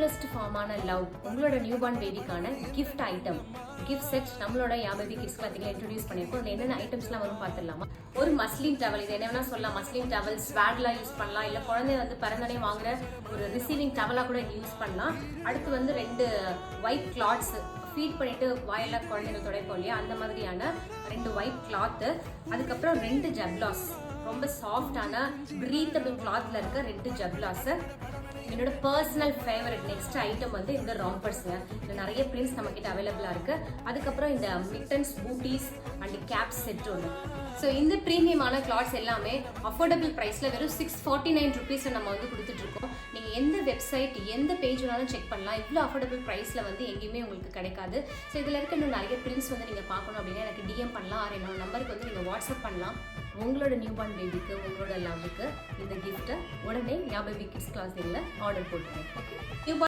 First ஃபார்மான love உங்களோட newborn பேபிக்கான கிஃப்ட் ஐட்டம் கிஃப்ட் செட் நம்மளோட யாபேபி கிட்ஸ் கிளாத்திங்ல இன்ட்ரோடியூஸ் பண்ணிருக்கோம். இதுல என்னென்ன ஐட்டம்ஸ்லாம் வரும் பார்த்துடலாமா? ஒரு மஸ்லின் டவல், இது என்ன வேணா சொல்லலாம். மஸ்லின் டவல் ஸ்வாட்லாம் யூஸ் பண்ணலாம், இல்ல குழந்தை வந்து பிறந்தனே வாங்குற ஒரு ரிசீவிங் டவலா கூட யூஸ் பண்ணலாம். அடுத்து வந்து 2 ஒயிட் கிளாத்ஸ், ஃபீட் பண்ணிட்டு வாயெல்லாம் குழந்தைங்க துடைப்போம் இல்லையா, அந்த மாதிரியான 2 ஒயிட் கிளாத்து. அதுக்கப்புறம் 2 ஜப்லாஸ், ரொம்ப சாஃப்டான பிரீத்தபிள் கிளாத்ல இருக்க 2 ஜப்லாஸ். என்னோட பர்சனல் ஃபேவரட் நெக்ஸ்ட் ஐட்டம் வந்து இந்த ராம்பர்ஸ்ங்க. இதுல நிறைய பிரிண்ட்ஸ் நம்ம கிட்ட அவைலபிளா இருக்கு. அதுக்கப்புறம் இந்த மிட்டன்ஸ், பூட்டிஸ் அண்ட் கேப் செட் ஒன்று. ஸோ இந்த ப்ரீமியமான கிளாத்ஸ் எல்லாமே அஃபோர்டபுள் ப்ரைஸ்ல வெறும் 649 ருபீஸ் நம்ம வந்து கொடுத்துட்டு இருக்கோம். நீங்க எந்த வெப்சைட் எந்த பேஜ் வேணாலும் செக் பண்ணலாம். இவ்வளோ அஃபோர்டபுள் ப்ரைஸ்ல வந்து எங்கேயுமே உங்களுக்கு கிடைக்காது. ஸோ இதுல இருக்க இன்னும் நிறைய பிரிண்ட்ஸ் வந்து நீங்க பார்க்கணும் அப்படின்னா எனக்கு டிஎம் பண்ணலாம், ஆர் என்னோட நம்பருக்கு வந்து நீங்க வாட்ஸ்அப் பண்ணலாம். உங்களோட நியூபார்ன் பேபிக்கு, உங்களோட லவ்வுக்கு இந்த கிஃப்ட்டை உடனே யாபேபி கிட்ஸ் கிளாத்திங்ல ஆர்டர் போட்டுருங்க. ஓகே.